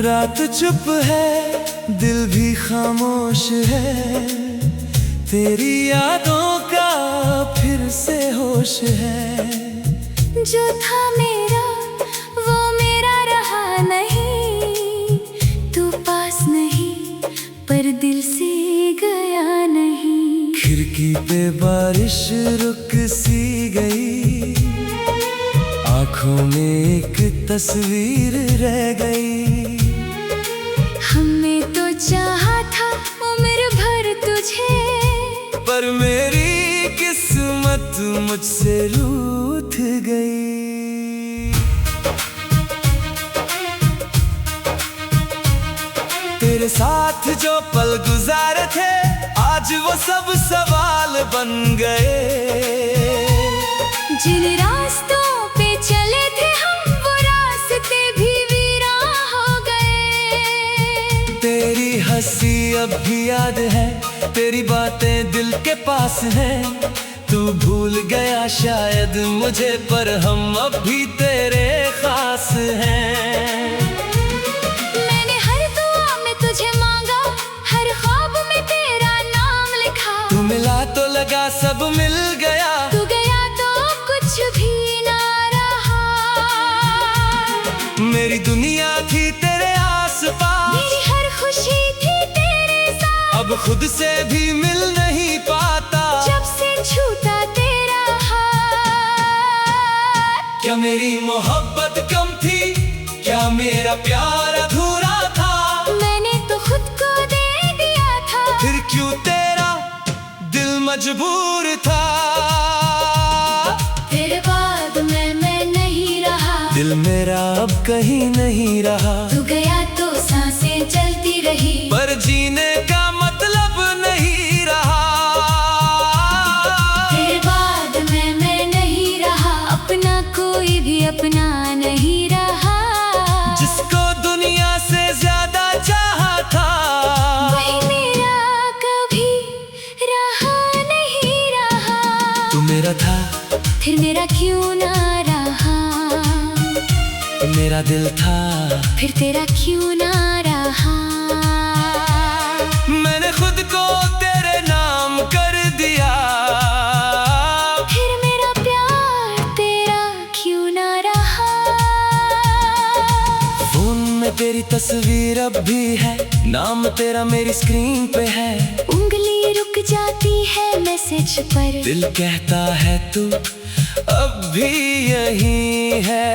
रात चुप है, दिल भी खामोश है, तेरी यादों का फिर से होश है। जो था मेरा वो मेरा रहा नहीं, तू पास नहीं पर दिल से गया नहीं। खिड़की पे बारिश रुक सी गई, आँखों में एक तस्वीर रह गई। हमने तो चाहा था उम्र भर तुझे, पर मेरी किस्मत मुझसे रूठ गई। तेरे साथ जो पल गुजारे थे, आज वो सब सवाल बन गए। जिन रास्तों पे चले थे हम, वो रास्ते भी वीरान हो गए। तेरी हंसी अब भी याद है, तेरी बातें दिल के पास हैं। तू भूल गया शायद मुझे, पर हम अब भी तेरे खास हैं। मैंने हर दुआ में तुझे मांगा, हर ख्वाब में तेरा नाम लिखा। तू मिला तो लगा सब मिल गया, तू गया तो कुछ भी ना रहा। मेरी दुनिया थी तेरे आस-पास, मेरी हर खुशी थी तेरे साथ। अब खुद से भी मिल नहीं पाता, जब से छूटा तेरा हाथ। क्या मेरी मोहब्बत कम थी, क्या मेरा प्यार अधूरा था? मैंने तो खुद को दे दिया था, फिर क्यों तेरा दिल मजबूर था? तेरे बाद मैं नहीं रहा। दिल मेरा अब कहीं नहीं रहा, तू गया तो सांसें चलती रही, पर जीने का मतलब नहीं रहा। तेरे बाद मैं नहीं रहा, अपना कोई भी अपना नहीं रहा। जिसको दुनिया से ज्यादा चाहा था, वही मेरा कभी रहा नहीं रहा। तू मेरा था, फिर मेरा क्यों ना रहा? मेरा दिल था, फिर तेरा क्यों ना रहा? मैंने खुद को तेरे नाम कर दिया, फिर मेरा प्यार तेरा क्यों ना रहा? फोन में तेरी तस्वीर अब भी है, नाम तेरा मेरी स्क्रीन पे है। उंगली रुक जाती है मैसेज पर, दिल कहता है तू अब भी यही है।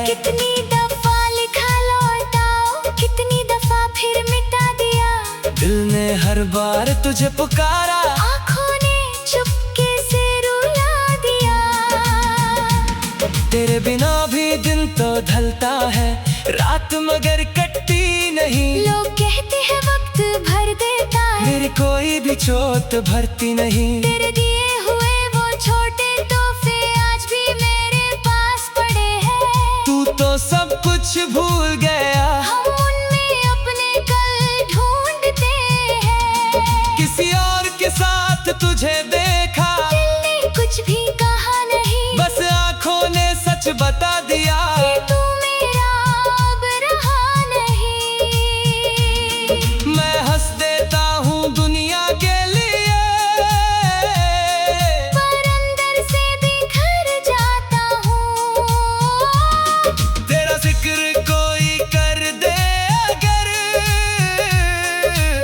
कितनी दफा लिखा लौटाओ, कितनी दफा फिर मिटा दिया। दिल ने हर बार तुझे पुकारा, आँखों ने चुपके से रुला दिया। तेरे बिना भी दिन तो ढलता है, रात मगर कटती नहीं। लोग कहते हैं वक्त भर देता है, मेरी कोई भी चोट भरती नहीं। तेरे दिए हुए वो छोटे तोहफे आज भी मेरे पास पड़े हैं। तू तो सब कुछ भूल गया, हम उनमें अपने कल ढूंढते हैं। किसी और के साथ तुझे देखा, दिल ने कुछ भी कहा नहीं, बस आँखों ने सच बता दिया कि तू मेरा अब रहा नहीं। मैं हंस देता हूँ दुनिया के लिए, पर अंदर से बिखर जाता हूँ। तेरा जिक्र कोई कर दे अगर,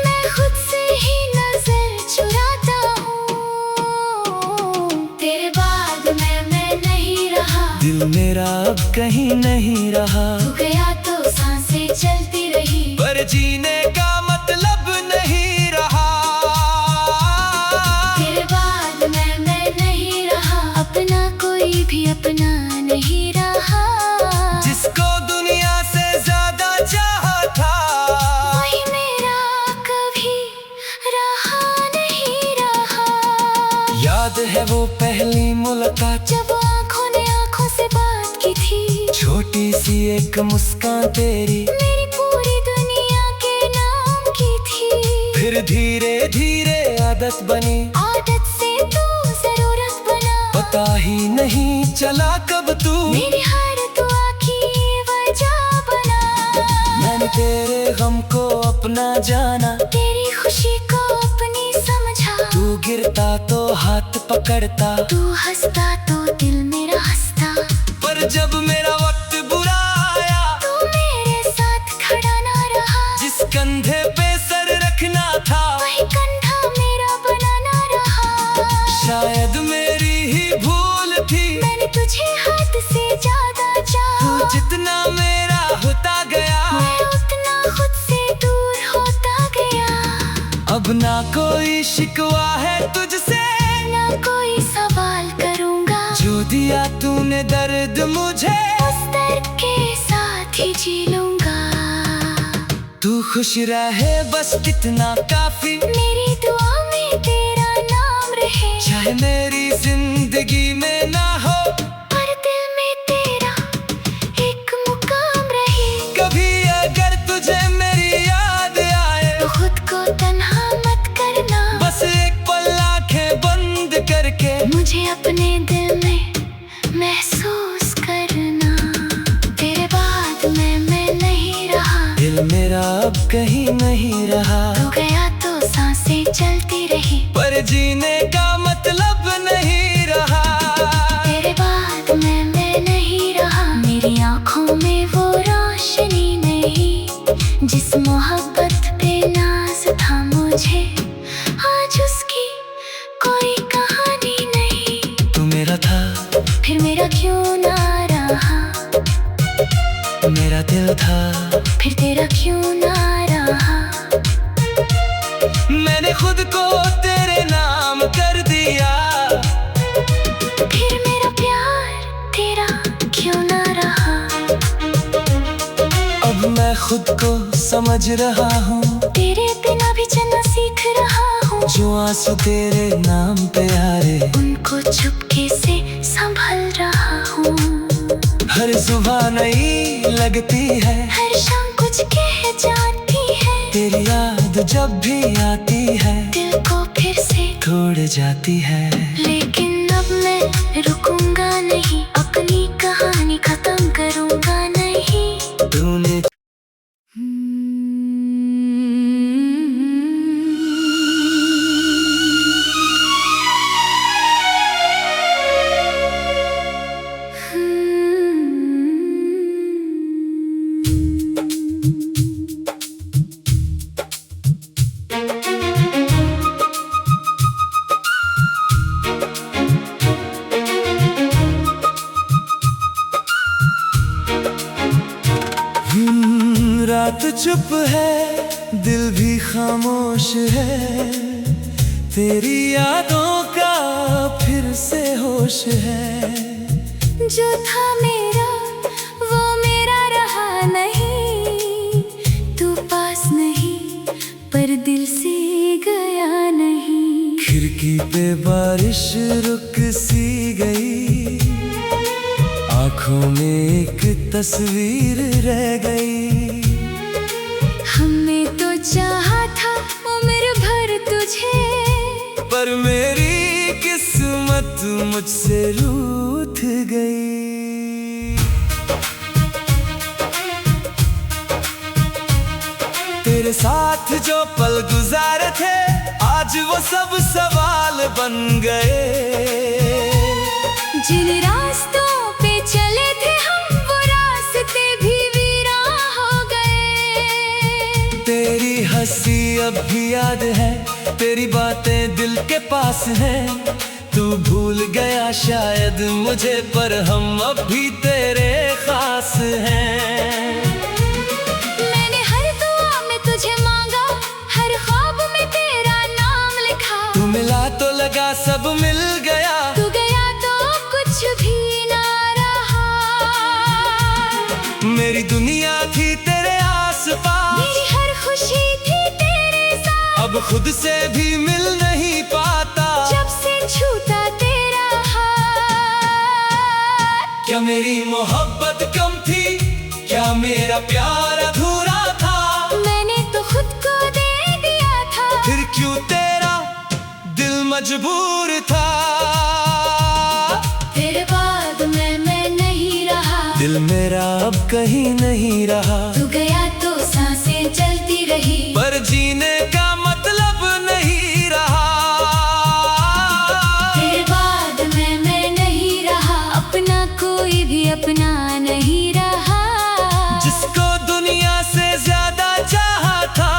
मैं खुद से ही नजर चुराता हूँ। तेरे बाद मैं नहीं रहा, दिल मेरा अब कहीं नहीं रहा। तू गया तो सांसें चलती रही, पर जीने का मतलब नहीं रहा। तेरे बाद मैं नहीं रहा, अपना कोई भी अपना नहीं रहा। जिसको दुनिया से ज्यादा चाहा था, वही मेरा कभी रहा नहीं रहा। याद है वो पहली मुलाकात, जब आँखों ने आँखों से बात की थी। छोटी सी एक मुस्कान तेरी मेरी पूरी दुनिया के नाम की थी। फिर धीरे धीरे आदत बनी, आदत से तू जरूरत बना। पता ही नहीं चला कब तू मेरी हर दुआ की वजह बना। मैंने तेरे गम को अपना जाना, तेरी खुशी को अपनी समझा। तू गिरता तो हाथ पकड़ता, तू हंसता तो दिल मेरा हंसता। पर जब मेरा वक्त बुरा आया, तू मेरे साथ खड़ा ना रहा। जिस कंधे पे सर रखना था, वही कंधा मेरा बना ना रहा। शायद मेरी ही भूल थी, मैंने तुझे हाथ से ज्यादा चाहा। तू जितना मेरा होता गया, मैं उतना खुद से दूर होता गया। अब ना कोई शिकवा है तुझसे, ना कोई सवाल करूँगा। जो दिया तूने दर्द मुझे, उस दर्द के साथ ही जी लूँगा। तू खुश रहे बस इतना काफी, मेरी दुआ में तेरा नाम रहे। चाहे मेरी जिंदगी में ना हो, पर दिल में तेरा एक मुकाम रहे। कभी अगर तुझे मेरी याद आए, तो खुद को तन्हा मत करना। बस एक पल आंखें बंद करके मुझे अपने दिल में महसूस करना। तेरे बाद मैं नहीं रहा। दिल मेरा अब कहीं नहीं रहा। तू गया तो सांसें चलती रही, पर जीने का मतलब नहीं रहा। तेरे बाद मैं नहीं रहा। मेरी आँखों में वो रोशनी नहीं, जिस मोहब्बत पे नाज था मुझे, आज उसकी कोई कहानी नहीं। तू मेरा था, फिर मेरा क्यों ना रहा। मेरा दिल था, फिर तेरा क्यों ना रहा। मैंने खुद को तेरे नाम कर दिया। फिर मेरा प्यार तेरा क्यों ना रहा। अब मैं खुद को समझ रहा हूँ, तेरे बिना भी चलना सीख रहा हूँ। जो आंसू तेरे नाम पे आ रहे, उनको चुपके से संभल रहा हूँ। हर सुबह नई लगती है, हर शाम कुछ कह जाती है। तेरी याद जब भी आती है, दिल को फिर से तोड़ जाती है। लेकिन अब मैं रुकूंगा नहीं, अपनी कहानी खत्म करूंगा नहीं। तूने रात चुप है, दिल भी खामोश है, तेरी यादों का फिर से होश है। जो था मेरा वो मेरा रहा नहीं। तू पास नहीं पर दिल से गया नहीं। खिड़की पे बारिश रुक सी गई, आंखों में एक तस्वीर रह गई। हमने तो चाहा था उम्र भर तुझे, पर मेरी किस्मत मुझसे रूठ गई। तेरे साथ जो पल गुजारे थे, आज वो सब सवाल बन गए। जिन रास्तों पे चले थे हम, वो रास्ते भी वीरान हो गए। तेरी हंसी अब भी याद है, तेरी बातें दिल के पास हैं। तू भूल गया शायद मुझे, पर हम अब भी तेरे खास हैं। मैंने हर दुआ में तुझे मांगा, हर ख्वाब में तेरा नाम लिखा। तू मिला तो लगा सब मिल गया, तू गया तो कुछ भी ना रहा। मेरी दुनिया थी तेरे आस-पास, मेरी हर खुशी थी तेरे साथ। अब खुद से भी मिल नहीं पाता, जब से छूटा तेरा हाथ। क्या मेरी मोहब्बत कम थी, क्या मेरा प्यार अधूरा था। मैंने तो खुद को दे दिया था, फिर क्यों तेरा दिल मजबूर था। तेरे बाद मैं नहीं रहा। दिल मेरा अब कहीं नहीं रहा। तू गया तो रही, पर जीने का मतलब नहीं रहा। तेरे बाद मैं नहीं रहा, अपना कोई भी अपना नहीं रहा। जिसको दुनिया से ज्यादा चाहा था,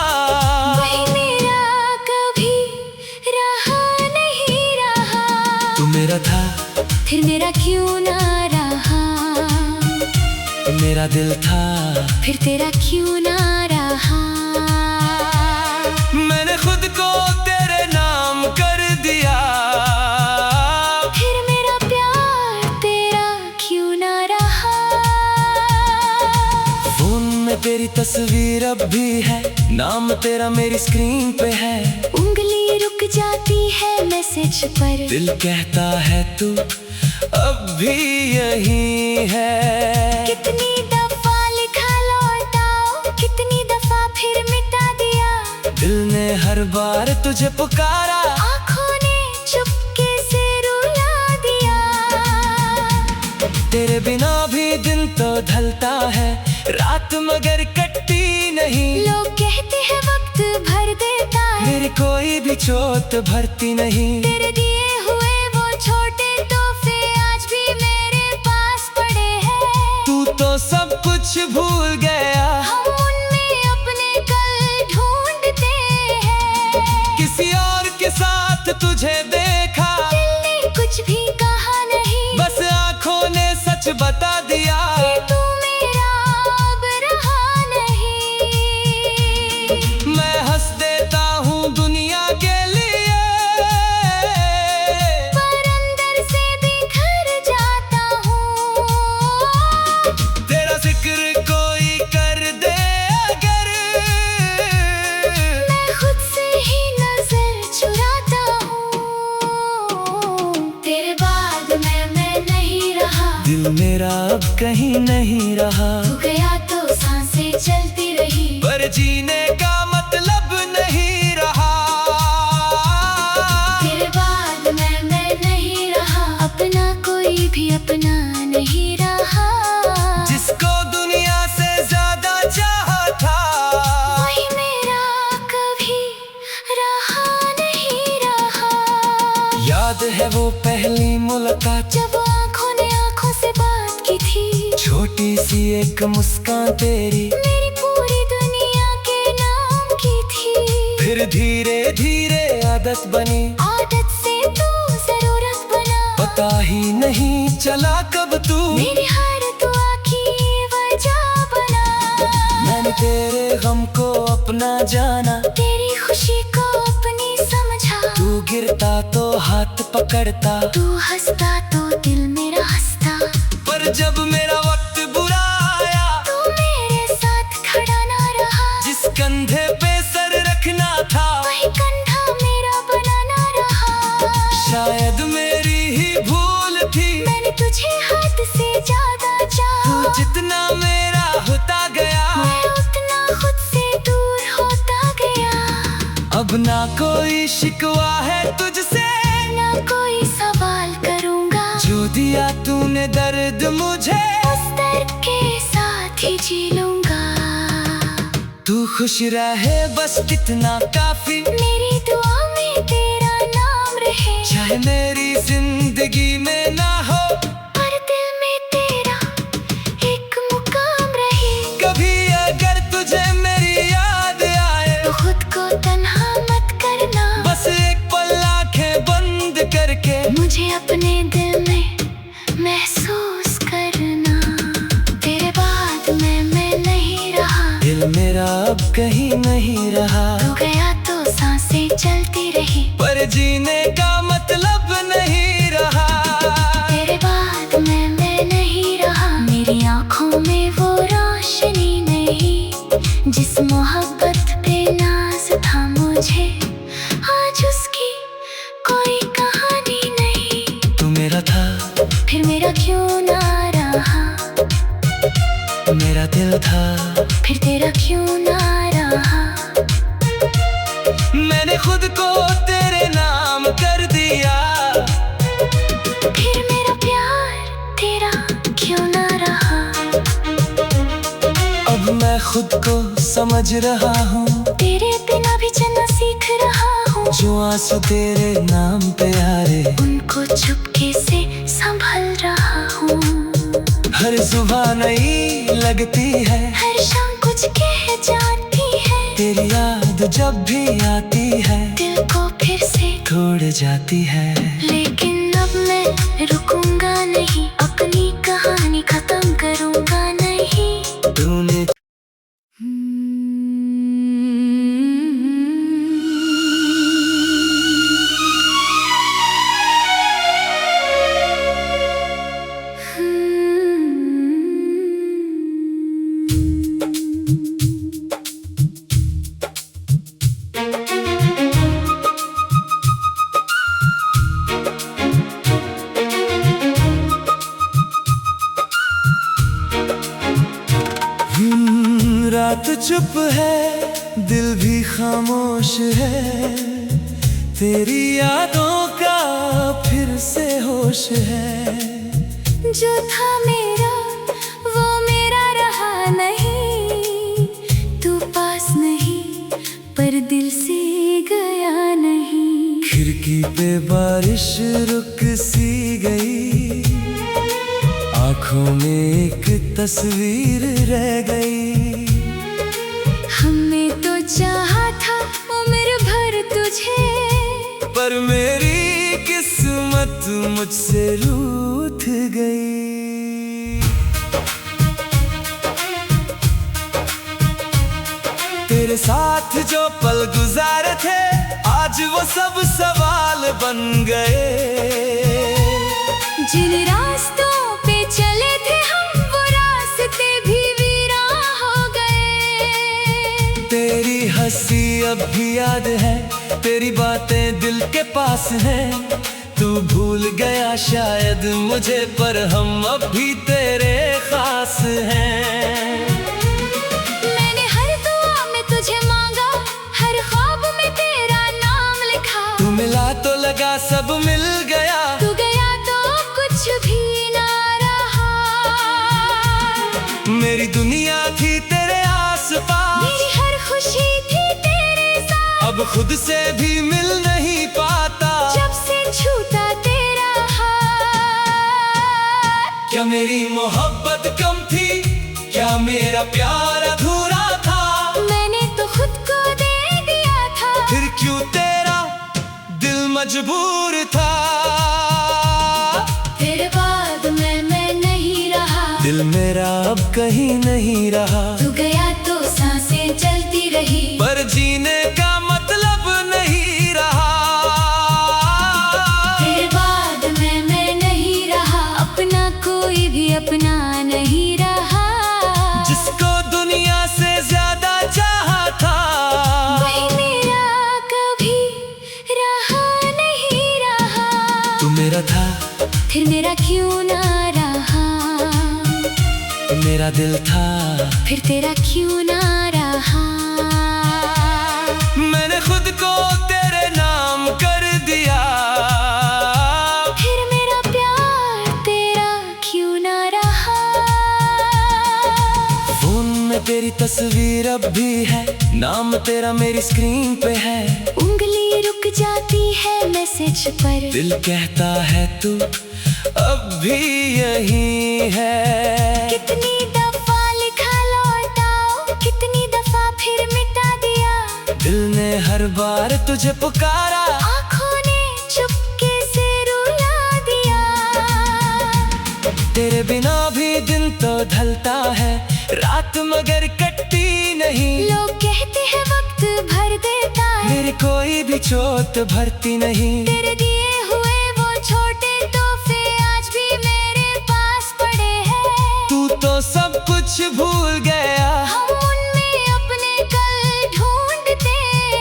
वही मेरा कभी रहा नहीं रहा। तू मेरा था, फिर मेरा क्यों ना रहा, तू मेरा दिल था, फिर तेरा क्यों ना रहा। मैंने खुद को तेरे नाम कर दिया, फिर मेरा प्यार तेरा क्यों ना रहा। फोन में तेरी तस्वीर अब भी है, नाम तेरा मेरी स्क्रीन पे है। उंगली रुक जाती है मैसेज पर, दिल कहता है तू अब भी यही है। कितनी दफा लिखा लौटाओ, कितनी दफा फिर मिटा दिया। दिल ने हर बार तुझे पुकारा, आँखों ने चुपके से रुला दिया। तेरे बिना भी दिन तो ढलता है, रात मगर कटती नहीं। लोग कहते हैं वक्त भर देता है, मेरी कोई भी चोट भरती नहीं। तेरे दिए हुए वो छोटे तोहफे आज भी मेरे पास पड़े हैं। तू तो सब कुछ भूल गया, हम उनमें अपने कल ढूंढते हैं। किसी और के साथ तुझे देखा, दिल ने कुछ भी कहा नहीं, बस आँखों ने सच बता दिया। कि तू मेरा अब रहा नहीं। मैं हंस देता हूँ दुनिया के लिए, पर अंदर से बिखर जाता हूँ। तेरा जिक्र कोई कर दे अगर, मैं खुद से ही नजर चुराता हूँ। तेरे बाद मैं नहीं रहा, दिल मेरा अब कहीं नहीं रहा। तू गया तो सांसें चलती रही, पर जीने का मतलब नहीं रहा। तेरे बाद मैं नहीं रहा, अपना कोई भी अपना नहीं रहा। जिसको दुनिया से ज्यादा चाहा था, वही मेरा कभी रहा नहीं रहा। याद है वो पहली मुलाकात, जब आँखों ने आँखों से बात की थी। छोटी सी एक मुस्कान तेरी मेरी पूरी दुनिया के नाम की थी। फिर धीरे धीरे आदत बनी, आदत से तू जरूरत बना। पता ही नहीं चला कब तू मेरी हर दुआ की वजह बना। मैंने तेरे गम को अपना जाना, तेरी खुशी को अपनी समझा। तू गिरता तो हाथ पकड़ता, तू हंसता तो दिल मेरा हंसता। पर जब मेरा वक्त बुरा आया, तू मेरे साथ खड़ा ना रहा। जिस कंधे पे सर रखना था, वही कंधा मेरा बनाना रहा। शायद मेरी ही भूल थी। मैंने तुझे हाथ से ज्यादा तू चाहा, जितना मेरा होता गया, मैं उतना खुद से दूर होता गया। अब ना कोई शिकवा है तुझसे, ना कोई सवाल करूँगा। जो दिया तूने दर्द मुझे, उस दर्द के साथ ही जी लूँगा। तू खुश रहे बस इतना काफी। मेरी दुआ में तेरा नाम रहे, चाहे मेरी जिंदगी में ना हो, पर दिल में तेरा एक मुकाम रहे। कभी अगर तुझे मेरी याद आए, तो खुद को तन्हा मत करना। बस एक पल आंखें बंद करके मुझे अपने दिल में महसूस करना। तेरे बाद मैं नहीं रहा, दिल मेरा अब कहीं नहीं रहा। तू गया तो सांसें चलती रही, पर जीने का मतलब नहीं रहा। तेरे बाद मैं नहीं रहा। मेरी आँखों में वो रोशनी नहीं, जिस मोहब्बत पे नाज था मुझे, आज उसकी कोई कहानी नहीं। तू मेरा था, फिर मेरा क्यों ना रहा, मेरा दिल था, फिर तेरा क्यों ना रहा। मैंने खुद को तेरे नाम कर दिया, फिर मेरा प्यार तेरा क्यों ना रहा। अब मैं खुद को समझ रहा हूँ। तेरे बिना भी चलना सीख रहा हूँ। जो आंसू तेरे नाम पे आ रहे, उनको चुपके से संभल रहा हूँ। हर सुबह नई लगती है, हर शाम कुछ कह जाती है। तेरी याद जब भी आती है, दिल को फिर से तोड़ जाती है। लेकिन अब मैं रुकूंगा नहीं, अपनी कहानी खत्म करूंगा नहीं। तूने रात चुप है, दिल भी खामोश है, तेरी यादों का फिर से होश है। जो था मेरा वो मेरा रहा नहीं, तू पास नहीं पर दिल से गया नहीं। खिड़की पे बारिश रुक सी गई, आंखों में एक तस्वीर रह गई। हमने तो चाहा था उम्र भर तुझे, पर मेरी किस्मत मुझसे रूठ गई। तेरे साथ जो पल गुजारे थे, आज वो सब सवाल बन गए। जिन रास्तों पे चले थे हम, वो रास्ते भी वीरान हो गए। तेरी हंसी अब भी याद है, तेरी बातें दिल के पास हैं। तू भूल गया शायद मुझे, पर हम अब भी तेरे खास हैं। मैंने हर दुआ में तुझे मांगा, हर ख्वाब में तेरा नाम लिखा। तू मिला तो लगा सब मिल गया, तू गया तो कुछ भी ना रहा। मेरी दुनिया थी तेरे आस-पास, मेरी हर खुशी थी तेरे साथ। अब खुद से भी मिल नहीं पाता, जब से छूटा तेरा हाथ। क्या मेरी मोहब्बत कम थी, क्या मेरा प्यार अधूरा था? मैंने तो खुद को दे दिया था, फिर क्यों तेरा दिल मजबूर था? तेरे बाद मैं नहीं रहा। दिल मेरा अब कहीं नहीं रहा, तू गया तो सांसें चलती रही, पर जीने का मतलब नहीं रहा। तेरे बाद मैं नहीं रहा, अपना कोई भी अपना नहीं रहा। जिसको दुनिया से ज्यादा चाहा था, वही मेरा कभी रहा नहीं रहा। तू मेरा था, फिर मेरा क्यों ना रहा? मेरा दिल था, फिर तेरा क्यों ना रहा? मैंने खुद को तेरे नाम कर दिया, फिर मेरा प्यार तेरा क्यों ना रहा? फोन में तेरी तस्वीर अब भी है, नाम तेरा मेरी स्क्रीन पे है। उंगली रुक जाती है मैसेज पर, दिल कहता है तू अब भी यही है। कितनी दफा लिखा लौटाओ, कितनी दफा फिर मिटा दिया। दिल ने हर बार तुझे पुकारा, आँखों ने चुपके से रुला दिया। तेरे बिना भी दिन तो ढलता है, रात मगर कटती नहीं। लोग कहते हैं वक्त भर देता है, मेरी कोई भी चोट भरती नहीं। तेरे दिए हुए वो छोटे तोहफे आज भी मेरे पास पड़े हैं। तू तो सब कुछ भूल गया, हम उनमें अपने कल ढूंढते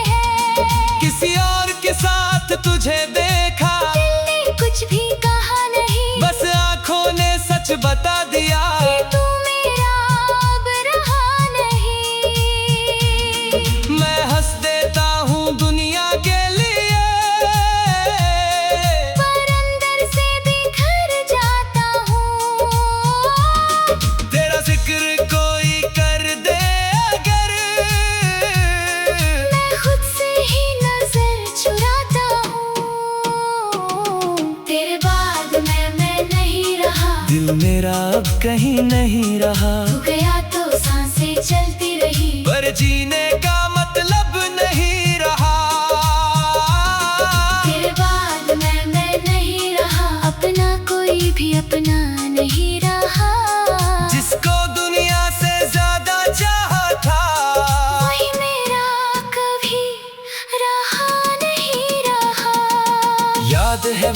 हैं। किसी और के साथ तुझे देखा, दिल ने कुछ भी कहा नहीं, बस आंखों ने सच बता दिया। कि तू मेरा अब रहा नहीं। मैं हंस देता हूँ दुनिया के लिए, पर अंदर से बिखर जाता हूँ। तेरा जिक्र कोई कर दे अगर,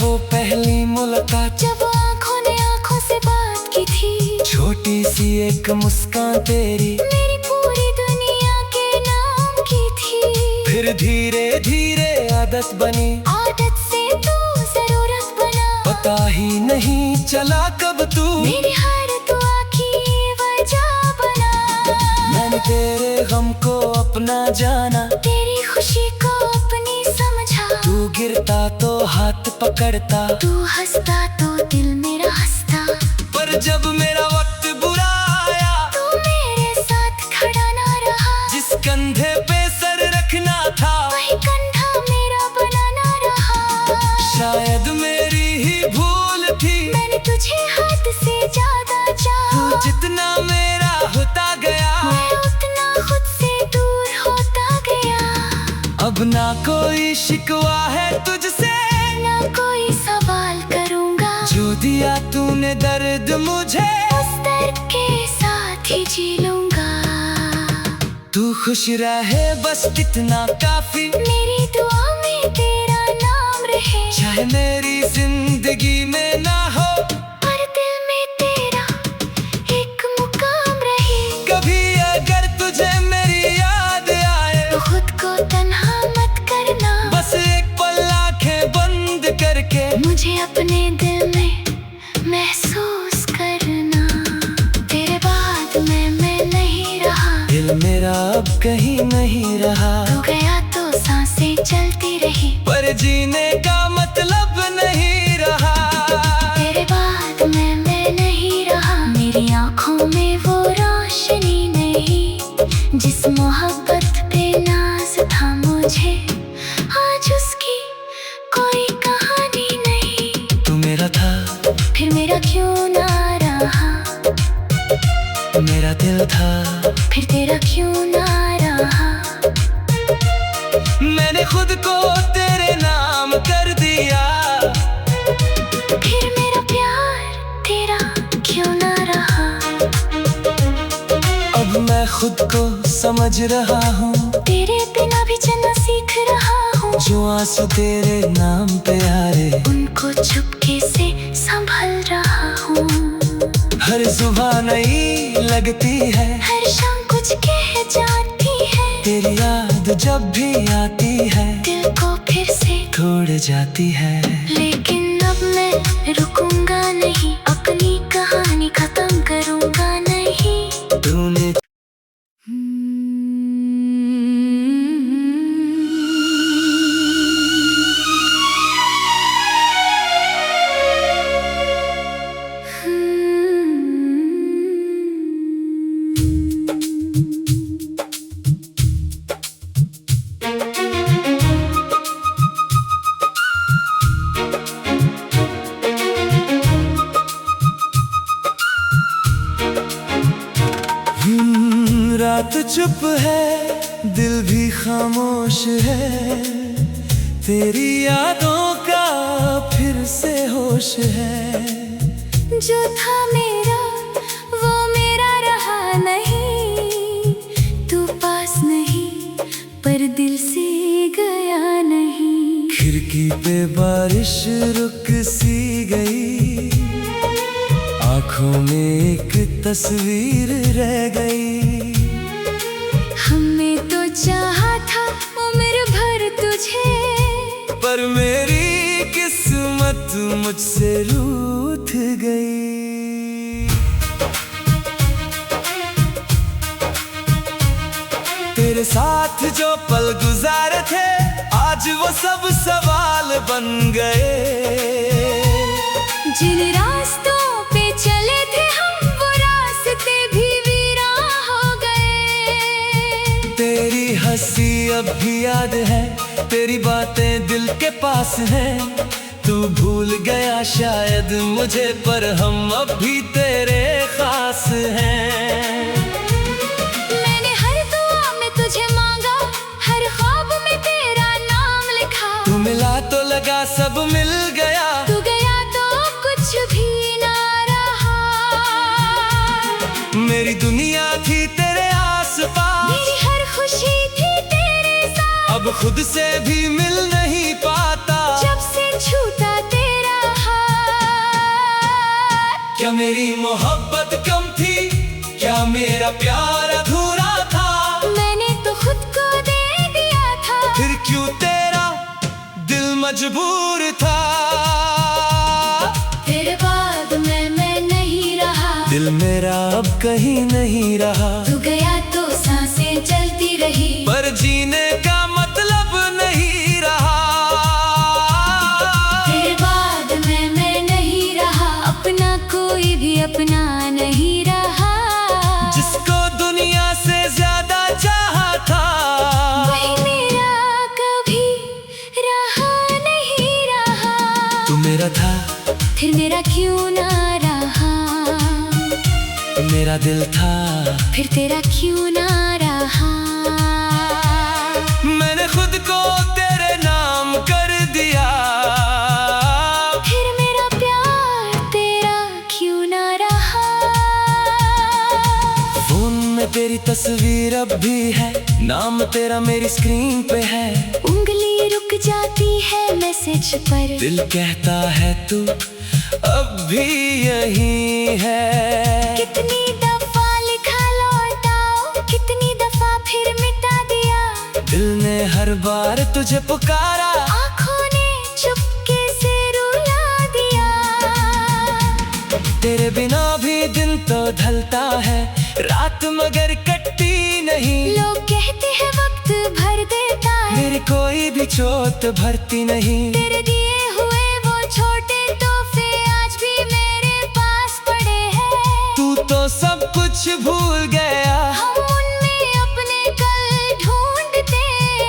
वो पहली मुलाकात जब आंखों ने आंखों से बात की थी। छोटी सी एक मुस्कान तेरी मेरी पूरी दुनिया के नाम की थी। फिर धीरे धीरे आदत बनी, आदत से तू जरूरत बना। पता ही नहीं चला कब तू मेरी हर दुआ की वजह बना। मैंने तेरे गम को अपना जाना, तेरी खुशी को अपनी समझा। तू गिरता तो हाथ पकड़ता, तू हंसता तो दिल मेरा हंसता। पर जब मेरा वक्त बुरा आया, तू मेरे साथ खड़ा ना रहा। जिस कंधे पे सर रखना था, वही कंधा मेरा बना ना रहा। शायद मेरी ही भूल थी। मैंने तुझे हद से ज्यादा चाहा। तू जितना मेरा होता गया, मैं उतना खुद से दूर होता गया। अब ना कोई शिकवा है तुझसे, ना कोई सवाल करूंगा। जो दिया तूने दर्द मुझे, उस दर्द के साथ ही जी लूंगा। तू खुश रहे बस इतना काफी। मेरी दुआ में तेरा नाम रहे। चाहे मेरी जिंदगी में ना हो, पर दिल में तेरा एक मुकाम रहे। कभी अगर तुझे मेरी याद आए, तो खुद को तन्हा मत करना। बस एक पल आंखें बंद करके मुझे अपने दिल में महसूस करना। तेरे बाद मैं नहीं रहा। दिल मेरा अब कहीं नहीं रहा। तू गया तो सांसें चलती रही, पर जीने का मतलब नहीं रहा। तेरे बाद मैं नहीं रहा। मेरी आंखों में वो रोशनी नहीं, जिस मोहब्बत पे नाज था मुझे, आज उसकी कोई कहानी नहीं। तू मेरा था, फिर मेरा क्यों ना रहा। मेरा दिल था, फिर तेरा क्यों ना रहा। मैंने खुद को तेरे नाम कर दिया। फिर मेरा प्यार तेरा क्यों ना रहा। अब मैं खुद को समझ रहा हूँ, तेरे बिना भी चलना सीख रहा हूँ। जो आंसू तेरे नाम पे आ रहे, उनको चुपके से संभल रहा हूँ। हर सुबह नई लगती है, हर शाम कुछ कह जाती है। तेरी याद जब भी आती है, दिल को फिर से तोड़ जाती है। लेकिन अब मैं रुकूंगा नहीं, अपनी कहानी खत्म करूंगा नहीं। तूने रात चुप है, दिल भी खामोश है। तेरी यादों का फिर से होश है। जो था मेरा वो मेरा रहा नहीं। तू पास नहीं पर दिल से गया नहीं। खिड़की पे बारिश रुक सी गई, आंखों में एक तस्वीर रह गई। हमने तो चाहा था उम्र भर तुझे, पर मेरी किस्मत मुझसे रूठ गई। तेरे साथ जो पल गुजारे थे, आज वो सब सवाल बन गए। जिन रास्तों पे चले थे हम, वो रास्ते भी वीरान हो गए। तेरी हंसी अब भी याद है, तेरी बातें दिल के पास हैं। तू भूल गया शायद मुझे, पर हम अब भी तेरे खास हैं। मैंने हर दुआ में तुझे मांगा, हर ख्वाब में तेरा नाम लिखा। तू मिला तो लगा सब मिल गया, तू गया तो कुछ भी ना रहा। मेरी दुनिया थी तेरे आस-पास, मेरी हर खुशी थी तेरे साथ। अब खुद से भी मिल नहीं पाता। जब से छूटा तेरा मेरी मोहब्बत कम थी, क्या मेरा प्यार अधूरा था? मैंने तो खुद को दे दिया था। फिर क्यों तेरा दिल मजबूर था? तेरे बाद मैं नहीं रहा। दिल मेरा अब कहीं नहीं रहा। तू गया तो सांसें चलती रही, पर जीने का मतलब नहीं रहा। तेरे बाद मैं नहीं रहा। अपना कोई भी अपना नहीं रहा। जिसको दुनिया से ज्यादा चाहा था, वही मेरा कभी रहा नहीं रहा। तू मेरा था, फिर मेरा क्यों ना रहा? मेरा दिल था, फिर तेरा क्यों ना रहा? मैंने खुद को तेरे नाम कर दिया। फिर मेरा प्यार तेरा क्यों ना रहा? फोन में तेरी तस्वीर अब भी है, नाम तेरा मेरी स्क्रीन पे है। उंगली रुक जाती है मैसेज पर, दिल कहता है तू अब भी यही है। कितनी दफा लिखा लौटाओ, कितनी दफा फिर मिटा दिया। दिल ने हर बार तुझे पुकारा, आँखों ने चुपके से रुला दिया। तेरे बिना भी दिन तो ढलता है, रात मगर कटती नहीं। लोग कहते हैं वक्त भर देता है, मेरी कोई भी चोट भरती नहीं। तेरे दिए हुए वो छोटे तोहफे आज भी मेरे पास पड़े हैं। तू तो सब कुछ भूल गया, हम उनमें अपने कल ढूंढते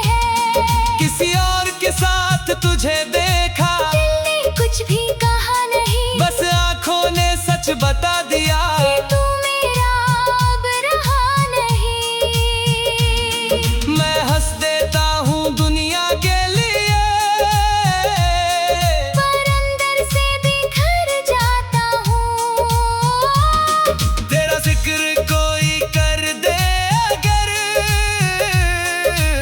हैं। किसी और के साथ तुझे देखा, दिल ने कुछ भी कहा नहीं, बस आंखों ने सच बता दिया कि तू मेरा अब रहा नहीं। मैं हंस देता हूँ दुनिया के लिए, पर अंदर से बिखर जाता हूँ। तेरा जिक्र कोई कर दे अगर,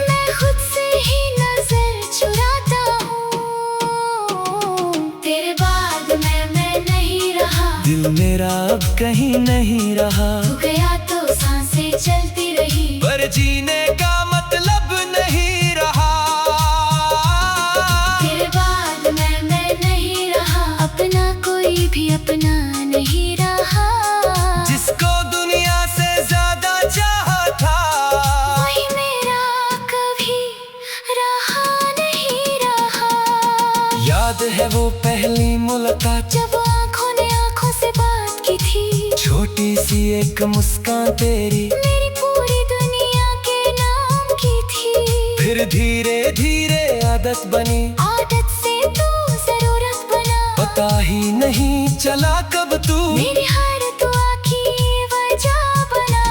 मैं खुद से ही नजर चुराता हूँ। तेरे बाद मैं नहीं रहा। दिल मेरा अब कहीं नहीं रहा। तू गया तो सांसें चलती रही, पर जीने का मतलब नहीं रहा। तेरे बाद मैं नहीं रहा। अपना कोई भी अपना नहीं रहा। जिसको दुनिया से ज्यादा चाहा था, वही मेरा कभी रहा नहीं रहा। याद है वो पहली मुलाकात, जब आँखों ने आँखों से बात की थी। छोटी सी एक मुस्कान तेरी मेरी पूरी दुनिया के नाम की थी। फिर धीरे धीरे आदत बनी, आदत से तू जरूरत बना। पता ही नहीं चला कब तू मेरी हर दुआ की वजह बना।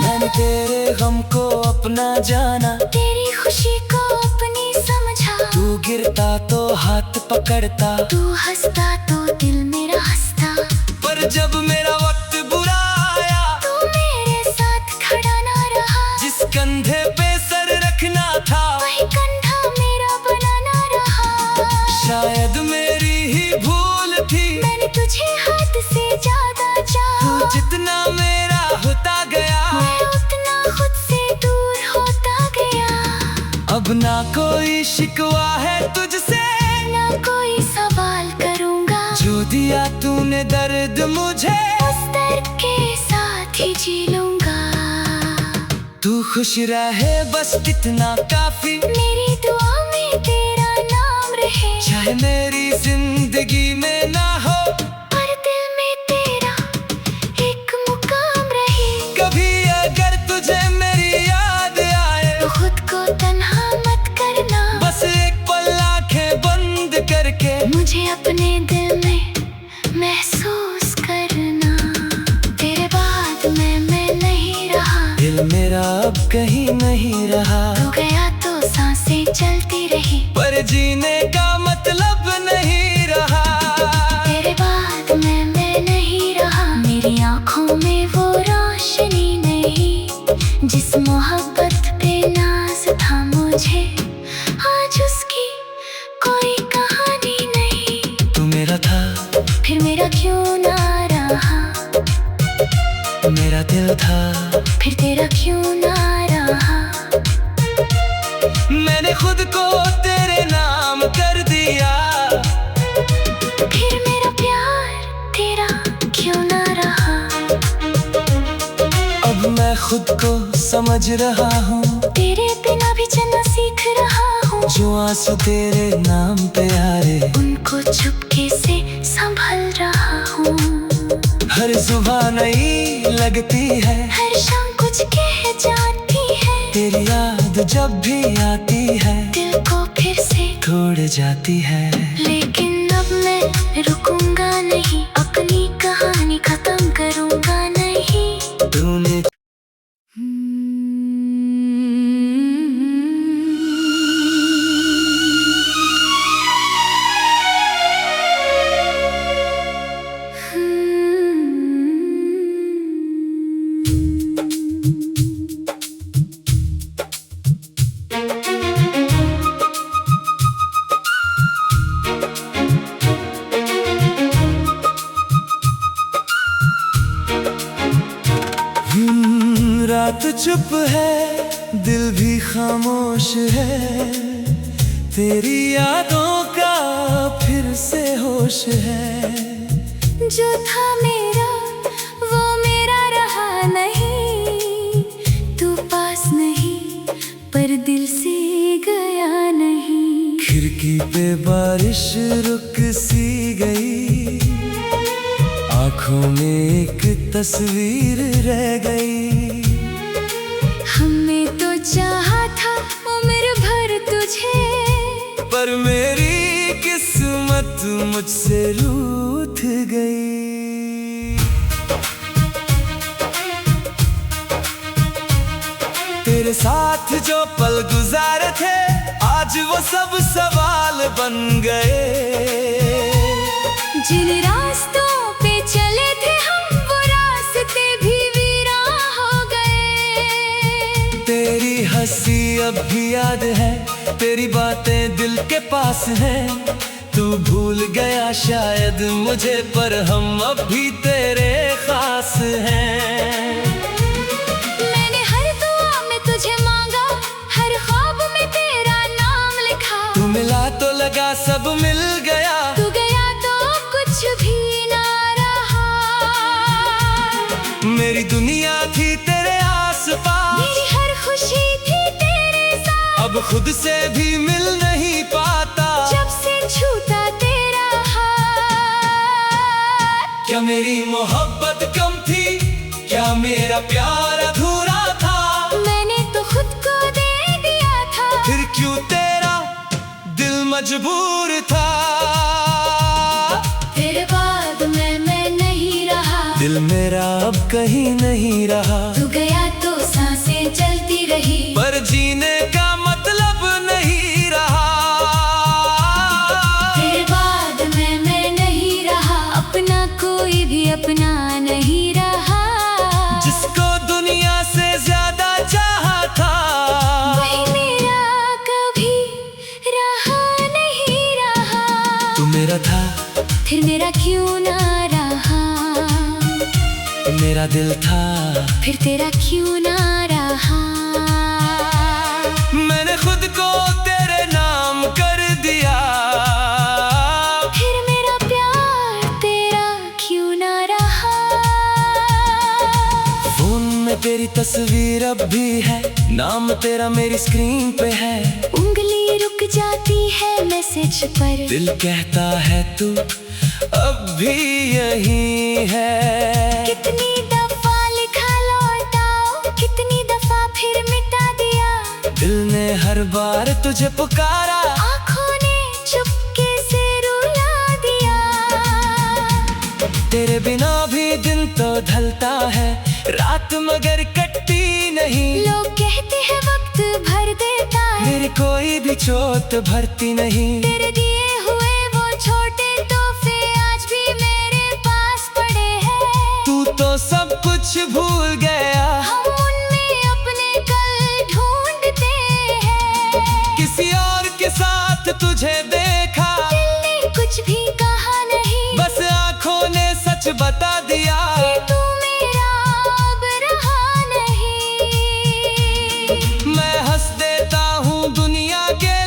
मैंने तेरे गम को अपना जाना, तेरी खुशी को अपनी समझा। तू गिरता तो हाथ पकड़ता, तू हंसता तो दिल मेरा हंसता। पर जब मेरा वक्त बुरा आया, तू मेरे साथ खड़ा ना रहा। जिस कंधे पे सर रखना था, वही कंधा मेरा बना ना रहा। शायद मेरी ही भूल थी। मैंने तुझे हाथ से ज्यादा चाहा। तू जितना मेरा होता गया, मैं उतना खुद से दूर होता गया। अब ना कोई शिकवा है तुझसे, ना कोई सवाल करूँगा। जो दिया तूने दर्द मुझे, उस दर्द के साथ ही जी लूँगा। तू खुश रहे बस इतना काफी। मेरी दुआ में तेरा नाम रहे, चाहे मेरी जिंदगी में ना हो, पर दिल में तेरा एक मुकाम रहे। कभी अगर तुझे मेरी याद आए, तो खुद को तन्हा मत करना। बस एक पल आंखें बंद करके मुझे अपने दिल में महसूस करना। तेरे बाद मैं नहीं रहा। दिल मेरा अब कहीं नहीं रहा। तू गया तो सांसें चलती रही, पर जीने का मतलब नहीं रहा। तेरे बाद मैं नहीं रहा। मेरी आँखों में वो रोशनी नहीं, जिस मोहब्बत पे नाज था मुझे। आज उसकी कोई कहानी नहीं। तू मेरा था, फिर मेरा क्यों ना रहा? खुद को तेरे नाम कर दिया। फिर मेरा प्यार तेरा क्यों ना रहा। अब मैं खुद को समझ रहा हूँ, तेरे बिना भी चलना सीख रहा हूँ। जो आंसू तेरे नाम पे आ रहे, उनको चुपके से संभल रहा हूँ। हर सुबह नई लगती है, हर शाम कुछ कह जाती है। तेरी याद जब भी आती है, दिल को फिर से तोड़ जाती है। लेकिन अब मैं रुकूंगा नहीं, अपनी कहानी खत्म करूंगा नहीं। तूने रात चुप है, दिल भी खामोश है, तेरी यादों का फिर से होश है। जो था मेरा वो मेरा रहा नहीं, तू पास नहीं पर दिल से गया नहीं। खिड़की पे बारिश रुक सी गई, आंखों में एक तस्वीर रह गई। हमने तो चाहा था उम्र भर तुझे, पर मेरी किस्मत मुझसे रूठ गई। तेरे साथ जो पल गुजारे थे, आज वो सब सवाल बन गए। जिन रास्तों पे चले थे हम, वो रास्ते भी वीरान हो गए। तेरी हंसी अब भी याद है, तेरी बातें दिल के पास हैं। तू भूल गया शायद मुझे, पर हम अब भी तेरे खास हैं। मैंने हर दुआ में तुझे मांगा, हर ख्वाब में तेरा नाम लिखा। तू मिला तो लगा सब मिल गया, तू गया तो कुछ भी ना रहा। मेरी दुनिया थी तेरे आस-पास, मेरी हर खुशी थी तेरे साथ। अब खुद से भी मिल नहीं पाता, जब से छूटा तेरा हाथ। क्या मेरी मोहब्बत कम थी, क्या मेरा प्यार अधूरा था। मैंने तो खुद को दे दिया था, फिर क्यों तेरा दिल मजबूर था। तेरे बाद मैं नहीं रहा। दिल मेरा अब कहीं नहीं रहा, तू गया तो सांसें चलती रही, पर जीने का मतलब नहीं रहा। तेरे बाद मैं नहीं रहा, अपना कोई भी अपना नहीं रहा। जिसको दुनिया से ज्यादा चाहा था, वही मेरा कभी रहा नहीं रहा। तू मेरा था, फिर मेरा क्यों ना रहा। मेरा दिल था, फिर तेरा क्यों ना रहा। मैंने खुद को तेरे नाम कर दिया। फिर मेरा प्यार तेरा क्यों ना रहा। फोन में तेरी तस्वीर अब भी है, नाम तेरा मेरी स्क्रीन पे है। उंगली रुक जाती है मैसेज पर, दिल कहता है तू अब भी यही है। कितनी दफा लिखा लौटाओ, कितनी दफा फिर मिटा दिया। दिल ने हर बार तुझे पुकारा, आँखों ने चुपके से रुला दिया। तेरे बिना भी दिन तो ढलता है, रात मगर कटती नहीं। लोग कहते हैं वक्त भर देता है, मेरी कोई भी चोट भरती नहीं। तेरे दिए हुए वो छोटे तोहफे आज भी मेरे पास पड़े हैं। तू तो सब कुछ भूल गया, हम उनमें अपने कल ढूंढते हैं। किसी और के साथ तुझे देखा, दिल ने कुछ भी कहा नहीं, बस आँखों ने सच बता दिया कि तू मेरा अब रहा नहीं। मैं हंस देता हूँ दुनिया के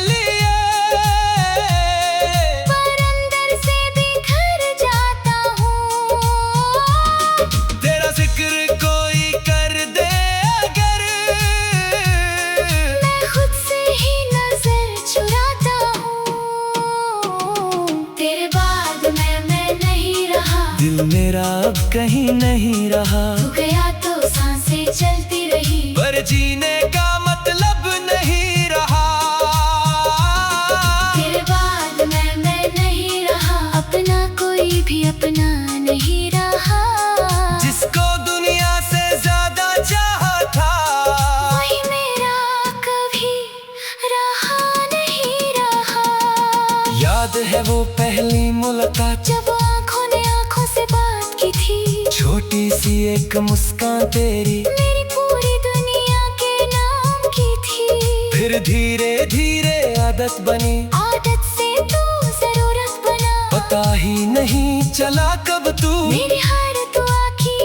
है वो पहली मुलाकात, जब आंखों ने आंखों से बात की थी। छोटी सी एक मुस्कान तेरी मेरी पूरी दुनिया के नाम की थी। फिर धीरे धीरे आदत बनी, आदत से तू जरूरत बना। पता ही नहीं चला कब तू मेरी हर दुआ की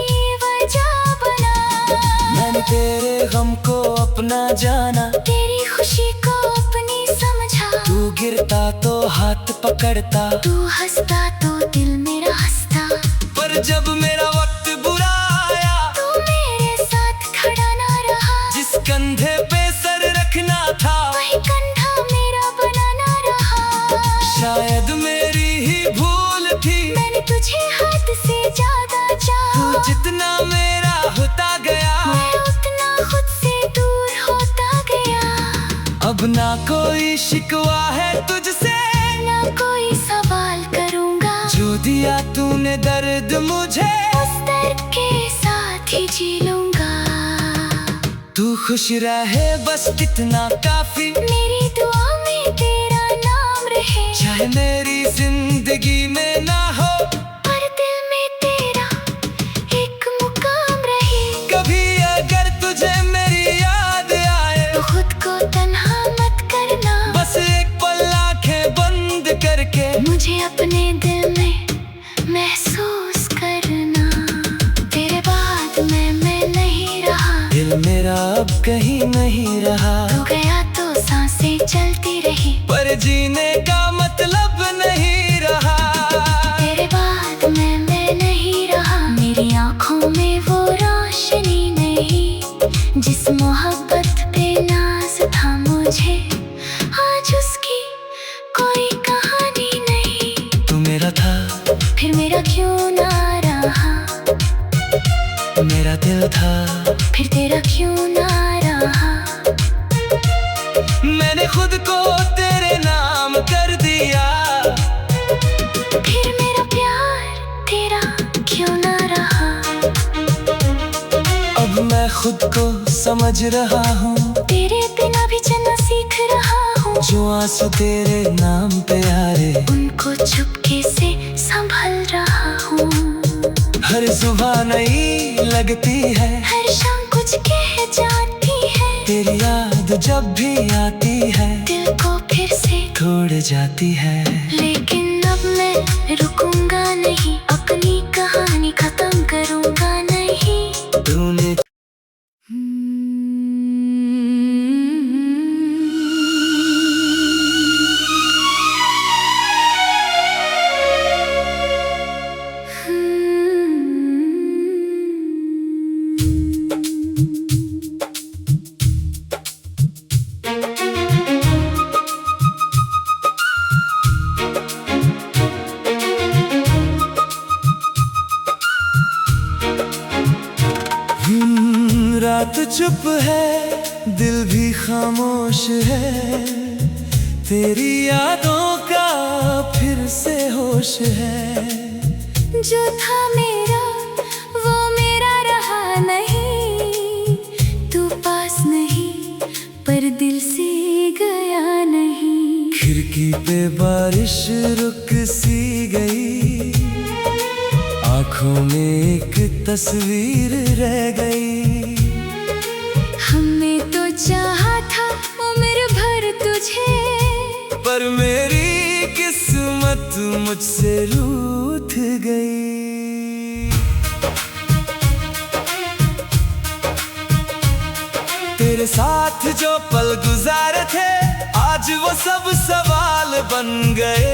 वजह बना। मैंने तेरे गम को अपना जाना, तेरी खुशी को अपनी समझा। तू गिरता तो हाथ पकड़ता, तू हंसता तो दिल मेरा हंसता। पर जब मेरा वक्त बुरा आया, तू मेरे साथ खड़ा ना रहा। जिस कंधे पे सर रखना था, वही कंधा मेरा बनाना रहा। शायद मेरी ही भूल थी, मैंने तुझे हाथ से ज्यादा तू चाहा। जितना मेरा होता गया, मैं उतना खुद से दूर होता गया। अब ना कोई शिकवा है तुझसे, ना कोई सवाल करूंगा। जो दिया तूने दर्द मुझे, उस दर्द के साथ ही जी लूंगा। तू खुश रहे बस इतना काफी, मेरी दुआ में तेरा नाम रहे। चाहे मेरी जिंदगी में ना हो, पर दिल में तेरा एक मुकाम रहे। कभी अगर तुझे मेरी याद आए, तो खुद को तन्हा मत करना। बस एक पल आंखें बंद करके मुझे अपने दिल में महसूस करना। तेरे बाद मैं नहीं रहा। दिल मेरा अब कहीं नहीं रहा, तू गया तो सांसें चलती रही। पर जीने का मतलब नहीं रहा। तेरे बाद मैं नहीं रहा। मेरी आंखों में वो रोशनी नहीं, जिस मोहब्बत पे नाज था मुझे, आज उसकी कोई कहानी नहीं। तू मेरा था, फिर मेरा क्यों ना रहा। मेरा दिल था, फिर तेरा क्यों ना रहा। मैंने खुद को तेरे नाम कर दिया, फिर मेरा प्यार तेरा क्यों ना रहा। अब मैं खुद को समझ रहा हूँ, तेरे बिना भी चलना सीख रहा हूँ। जो आंसू तेरे नाम पे आ रहे, उनको चुपके से संभल रहा हूँ। हर सुबह नई लगती है, हर शाम कुछ कह जाती है। तेरी याद जब भी आती है, दिल को फिर से तोड़ जाती है। लेकिन अब मैं रुकूंगा नहीं, अपनी कहानी खत्म करूंगा नहीं। तूने रात चुप है, दिल भी खामोश है, तेरी यादों का फिर से होश है। जो था मेरा वो मेरा रहा नहीं। तू पास नहीं पर दिल से गया नहीं। खिड़की पे बारिश रुक सी गई, आंखों में एक तस्वीर रह गई। हमने तो चाहा था उम्र भर तुझे, पर मेरी किस्मत मुझसे रूठ गई। तेरे साथ जो पल गुजारे थे, आज वो सब सवाल बन गए।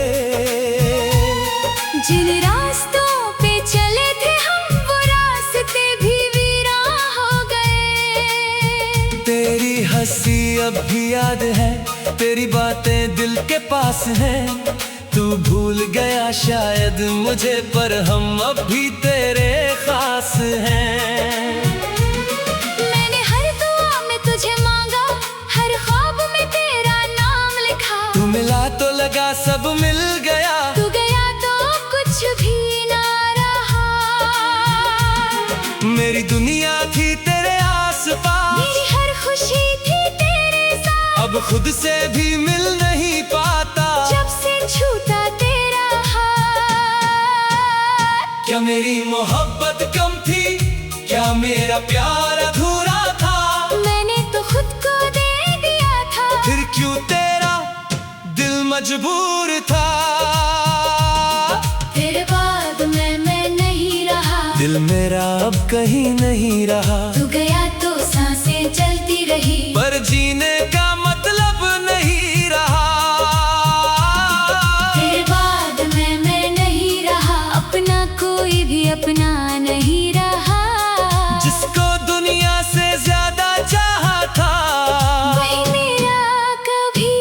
जिन रास्तों पे चले थे हम, वो रास्ते भी वीरान हो गए। तेरी हंसी अब भी याद है, तेरी बातें दिल के पास हैं। तू भूल गया शायद मुझे, पर हम अब भी तेरे खास हैं। मैंने हर दुआ में तुझे मांगा, हर ख्वाब में तेरा नाम लिखा। तू मिला तो लगा सब मिल गया, तू गया तो कुछ भी ना रहा। मेरी दुनिया थी तेरे आस-पास, मेरी हर खुशी थी तेरे साथ। अब खुद से भी मिल नहीं पाता। जब से छूटा क्या मेरी मोहब्बत कम थी, क्या मेरा प्यार अधूरा था? मैंने तो खुद को दे दिया था। फिर क्यों तेरा दिल मजबूर था? तेरे बाद मैं नहीं रहा। दिल मेरा अब कहीं नहीं रहा। तू गया तो सांसें चलती रही, पर जीने का मतलब नहीं रहा। तेरे बाद मैं नहीं रहा। अपना कोई भी अपना नहीं रहा। जिसको दुनिया से ज्यादा चाहा था, वही मेरा कभी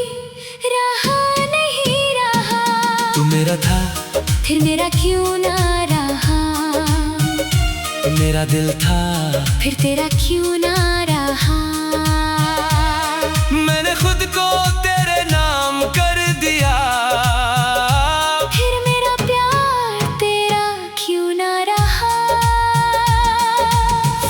रहा नहीं रहा। तू मेरा था, फिर मेरा क्यों ना रहा? मेरा दिल था, फिर तेरा क्यों ना रहा? मैंने खुद को तेरे नाम कर दिया। फिर मेरा प्यार तेरा क्यों ना रहा?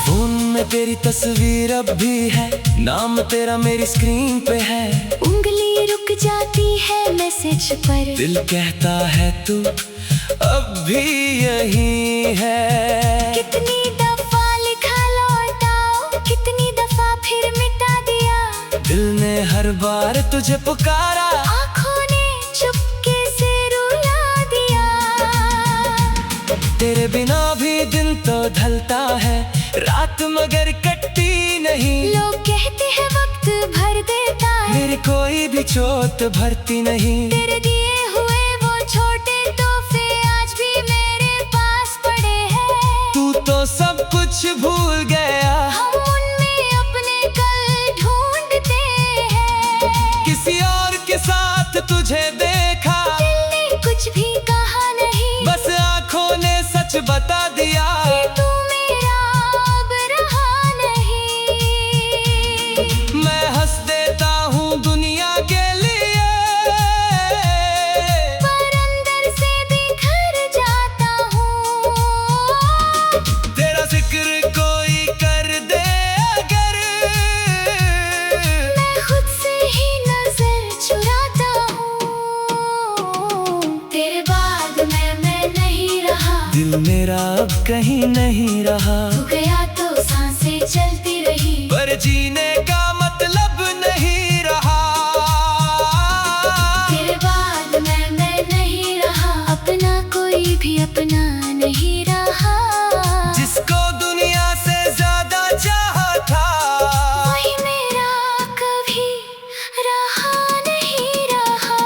फोन में तेरी तस्वीर अब भी है, नाम तेरा मेरी स्क्रीन पे है। उंगली रुक जाती है मैसेज पर, दिल कहता है तू अब भी यही है। कितनी दफा लिखा लौटाओ, कितनी दफा फिर मिटा दिया। दिल ने हर बार तुझे पुकारा, आँखों ने चुपके से रुला दिया। तेरे बिना भी दिन तो ढलता है, रात मगर कटती नहीं। लोग कहते हैं वक्त भर देता है, मेरी कोई भी चोट भरती नहीं। तेरे दिए हुए वो छोटे तोहफे आज भी मेरे पास पड़े हैं। तू तो सब कुछ भूल गया, हम उनमें अपने कल ढूंढते हैं। किसी और के साथ तुझे देखा, दिल ने कुछ भी कहा नहीं, बस आंखों ने सच बता दिया। कि तू मेरा अब रहा नहीं। मैं हंस देता हूँ दुनिया के लिए, पर अंदर से बिखर जाता हूँ। तेरा जिक्र कोई कर दे अगर, मैं खुद से ही नजर चुराता हूँ। तेरे बाद मैं नहीं रहा। दिल मेरा अब कहीं नहीं रहा। तू गया तो सांसें चलती रही, पर जीने का मतलब नहीं रहा। तेरे बाद मैं नहीं रहा। अपना कोई भी अपना नहीं रहा। जिसको दुनिया से ज्यादा चाहा था, वही मेरा कभी रहा नहीं रहा।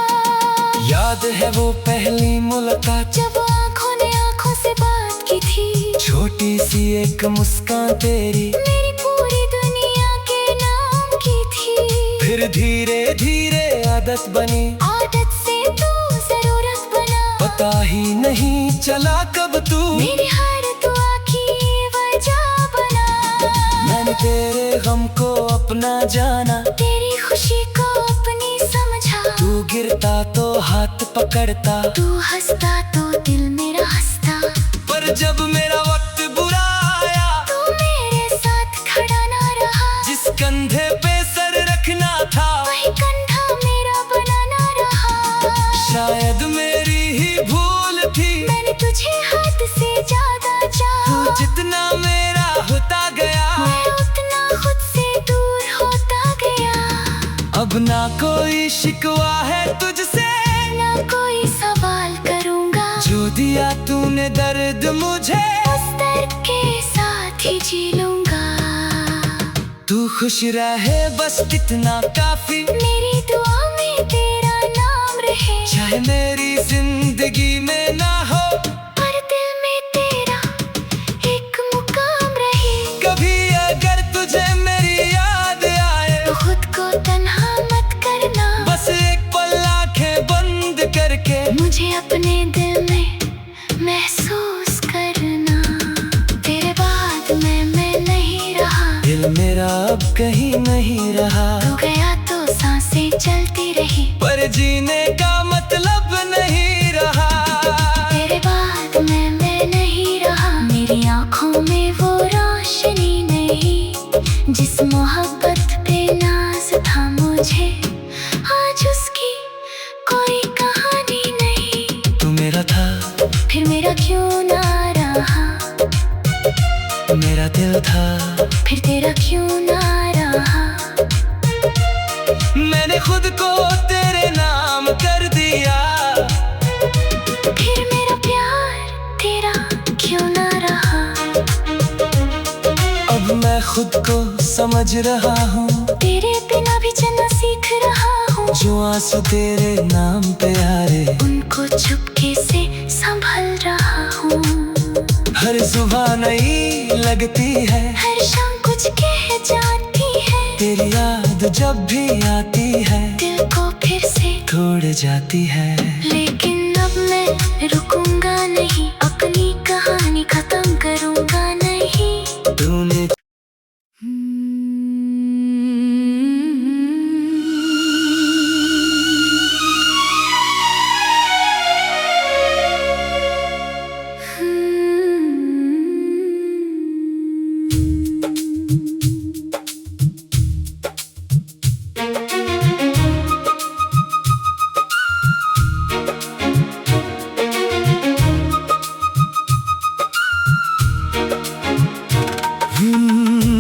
याद है वो पहली मुलाकात, जब आँखों ने आँखों से बात की थी। छोटी सी एक मुस्कान तेरी मेरी पूरी दुनिया के नाम की थी। फिर धीरे धीरे आदत बनी, आदत से तू जरूरत बना। पता ही नहीं चला कब तू मेरी हर दुआ की वजह बना। मैंने तेरे गम को अपना जाना, तेरी खुशी को अपनी समझा। तू गिरता तो हाथ पकड़ता, तू हंसता तो दिल मेरा हंसता। पर जब मेरा वक्त बुरा आया, तू मेरे साथ खड़ा ना रहा। जिस कंधे पे सर रखना था, वही कंधा मेरा बनाना रहा। शायद मेरी ही भूल थी। मैंने तुझे हद से ज्यादा चाहा। तू जितना मेरा होता गया, मैं उतना खुद से दूर होता गया। अब ना कोई शिकवा है तुझसे, ना कोई सवाल करूँगा। जो दिया तूने दर्द मुझे, उस दर्द के साथ ही जी लूँगा। तू खुश रहे बस इतना काफी। मेरी दुआ में तेरा नाम रहे, चाहे मेरी जिंदगी में ना हो, पर दिल में तेरा एक मुकाम रहे। कभी अगर तुझे मेरी याद आए, तो खुद को तन्हा मत करना। बस एक पल आंखें बंद करके मुझे अपने दिल में महसूस करना। तेरे बाद मैं नहीं रहा। दिल मेरा अब कहीं नहीं रहा। तू गया तो सांसें चलती रही, पर जीने का मतलब नहीं रहा। तेरे बाद मैं नहीं रहा। मेरी आँखों में वो रोशनी नहीं, जिस मोहब्बत पे नाज था मुझे। आज उसकी कोई कहानी नहीं। तू मेरा था, फिर मेरा क्यों ना रहा? मेरा दिल था, फिर तेरा क्यों ना रहा। मैंने खुद को तेरे नाम कर दिया, फिर मेरा प्यार तेरा क्यों ना रहा। अब मैं खुद को समझ रहा हूँ, तेरे बिना भी चलना सीख रहा हूँ। जो आंसू तेरे नाम पे आ रहे, उनको चुपके से संभल रहा हूँ। हर सुबह नई लगती है, हर शाम कुछ कह जाती है। तेरी याद जब भी आती है, दिल को फिर से तोड़ जाती है। लेकिन अब मैं रुकूंगा नहीं, अपनी कहानी खत्म करूंगा नहीं। तूने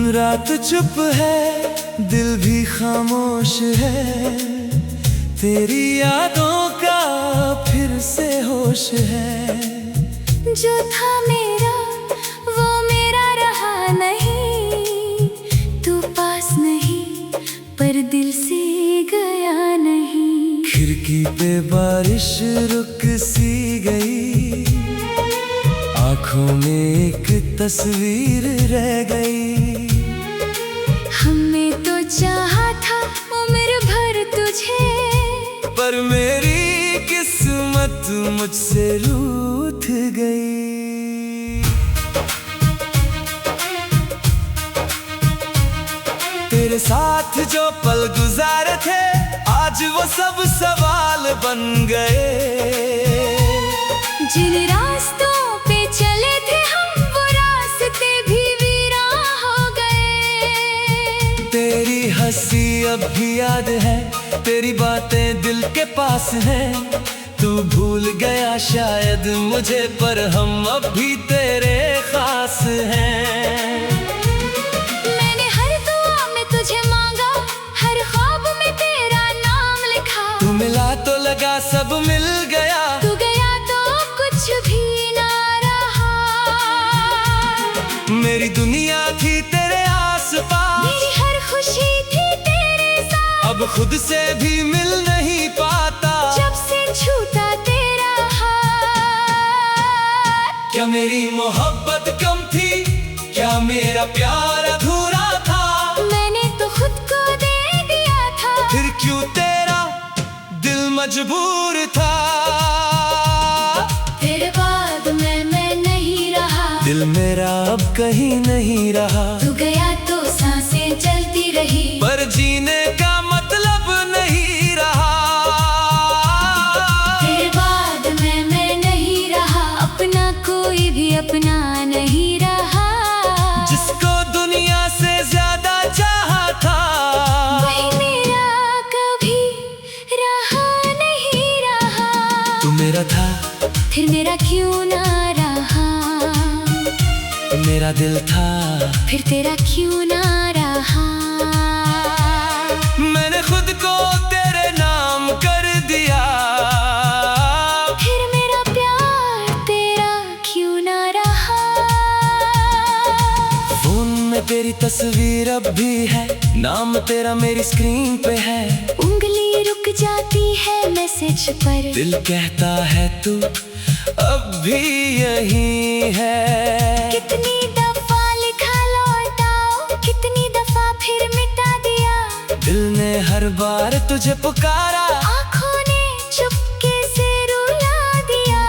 रात चुप है, दिल भी खामोश है, तेरी यादों का फिर से होश है। जो था मेरा वो मेरा रहा नहीं, तू पास नहीं पर दिल से गया नहीं। खिड़की पे बारिश रुक सी गई, आंखों में एक तस्वीर रह गई। हमने तो चाहा था उम्र भर तुझे, पर मेरी किस्मत मुझसे रूठ गई। तेरे साथ जो पल गुजारे थे, आज वो सब सवाल बन गए। जिन रास्तों पे चले थे हम, वो रास्ते भी वीरान हो गए। तेरी हंसी अब भी याद है, तेरी बातें दिल के पास हैं। तू भूल गया शायद मुझे, पर हम अब भी तेरे खास हैं। मैंने हर दुआ में तुझे मांगा, हर ख्वाब में तेरा नाम लिखा। तू मिला तो लगा सब मिल गया, तू गया तो कुछ भी ना रहा। मेरी दुनिया थी तेरे आस-पास, मेरी हर खुशी थी तेरे साथ। अब खुद से भी मिल नहीं पाता, जब से छूटा तेरा हाथ। क्या मेरी मोहब्बत कम थी, क्या मेरा प्यार अधूरा था। मैंने तो खुद को दे दिया था, फिर क्यों तेरा दिल मजबूर था। तेरे बाद मैं नहीं रहा। दिल मेरा अब कहीं नहीं रहा, तू गया तो सांसें चलती रही, पर जीने का मतलब नहीं रहा। तेरे बाद मैं नहीं रहा, अपना कोई भी अपना नहीं रहा। जिसको दुनिया से ज्यादा चाहा था, वही मेरा कभी रहा नहीं रहा। तू मेरा था, फिर मेरा क्यों ना रहा। मेरा दिल था, फिर तेरा क्यों ना रहा। मैंने खुद को तेरे नाम कर दिया, फिर मेरा प्यार तेरा क्यों ना रहा। फोन में तेरी तस्वीर अब भी है, नाम तेरा मेरी स्क्रीन पे है। उंगली रुक जाती है मैसेज पर, दिल कहता है तू अब भी यही है। कितनी दफा लिखा लौटाओ, कितनी दफा फिर मिटा दिया। दिल ने हर बार तुझे पुकारा, आँखों ने चुपके से रुला दिया।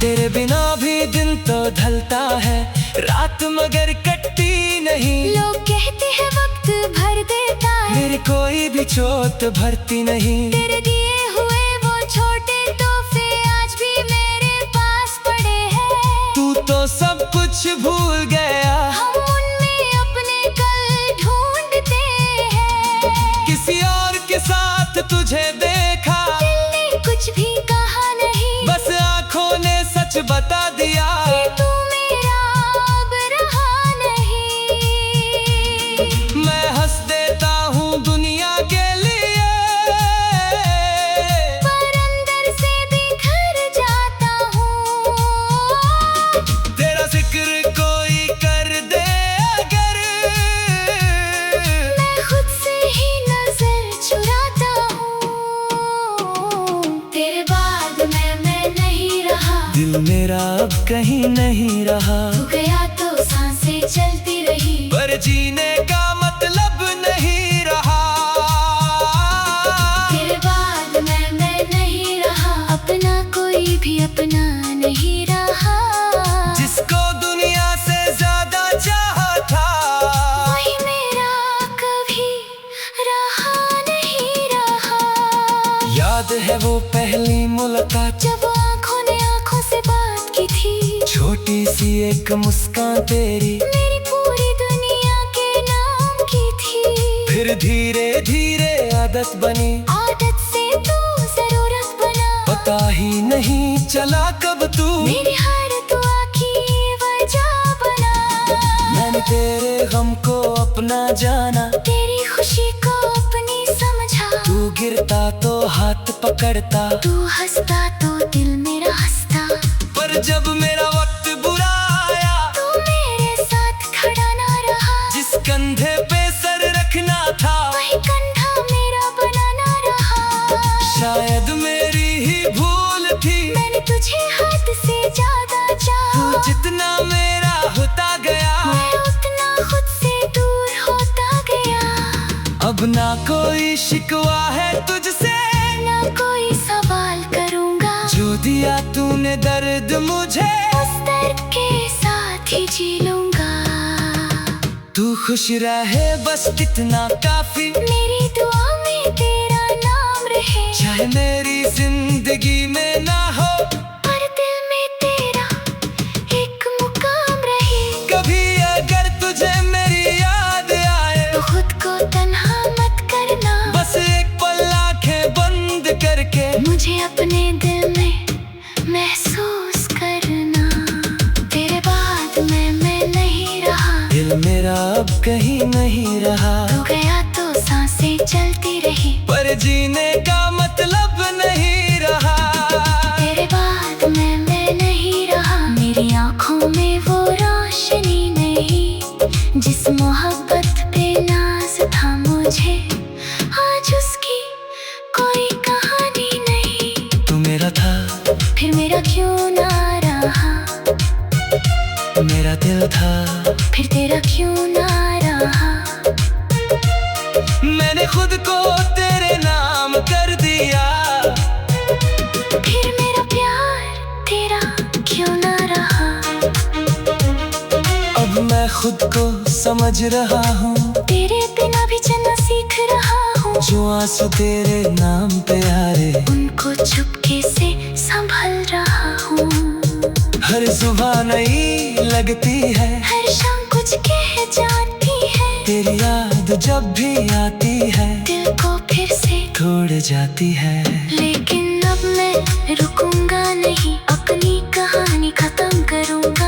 तेरे बिना भी दिन तो ढलता है, रात मगर कटती नहीं। लोग कहते हैं वक्त भर देता है, मेरी कोई भी चोट भरती नहीं। तेरे दिए हुए वो छोटे तोहफे आज भी मेरे पास पड़े हैं। तू तो सब कुछ भूल गया, हम उनमें अपने कल ढूंढते हैं। किसी और के साथ तुझे देखा, दिल ने कुछ भी कहा नहीं, बस आँखों ने सच बता दिया। कि तू मेरा अब कहीं नहीं रहा। तू गया तो सांसें चलती रही, पर जीने का मतलब नहीं रहा। तेरे बाद मैं नहीं रहा, अपना कोई भी अपना नहीं रहा। जिसको दुनिया से ज्यादा चाहा था, वही मेरा कभी रहा नहीं रहा। याद है वो पहली मुलाकात, जब आंखों ने आंखों से बात की थी। छोटी सी एक मुस्कान तेरी मेरी पूरी दुनिया के नाम की थी। फिर धीरे धीरे आदत बनी, आदत से तू जरूरत बना। पता ही नहीं चला कब तू मेरी हर दुआ की वजह बना। मैंने तेरे गम को अपना जाना, तेरी खुशी को अपनी समझा। तू गिरता तो हाथ पकड़ता, तू हंसता तो दिल मेरा हंसता। पर जब मेरा वक्त बुरा आया, तू मेरे साथ खड़ा ना रहा। जिस कंधे पे सर रखना था, वही कंधा मेरा बनाना रहा। शायद मेरी ही भूल थी। मैंने तुझे हद से ज्यादा चाहा। तू जितना मेरा होता गया, मैं उतना खुद से दूर होता गया। अब ना कोई शिकवा है तुझसे, ना कोई सवाल करूंगा। जो दिया तूने दर्द मुझे, उस दर्द के साथ ही जी लूंगा। तू खुश रहे बस इतना काफी। मेरी दुआ में तेरा नाम रहे, चाहे मेरी जिंदगी में ना हो, पर दिल में तेरा एक मुकाम रहे। कभी अगर तुझे मेरी याद आए, तो खुद को तन्हा मत करना। बस एक पल आंखें बंद करके मुझे अपने दिल में महसूस करना। तेरे बाद मैं नहीं रहा। दिल मेरा अब कहीं नहीं रहा। तू गया तो सांसें चलती रही, पर जीने का मतलब नहीं रहा। तेरे बाद मैं नहीं रहा। मेरी आंखों में वो रोशनी नहीं, जिस मोहब्बत पे नाज था मुझे, आज उसकी कोई कहानी नहीं। तू मेरा था, फिर मेरा क्यों ना रहा। मेरा दिल था, फिर तेरा क्यों ना रहा। मैंने खुद को तेरे नाम कर दिया। फिर मेरा प्यार तेरा क्यों ना रहा। अब मैं खुद को समझ रहा हूँ, तेरे बिना भी चलना सीख रहा हूँ। जो आंसू तेरे नाम पे आ रहे, उनको चुपके से संभल रहा हूँ। हर सुबह नई लगती है, हर शाम कुछ कह जाती है। तेरी याद जब भी आती है, दिल को फिर से तोड़ जाती है। लेकिन अब मैं रुकूंगा नहीं, अपनी कहानी खत्म करूंगा।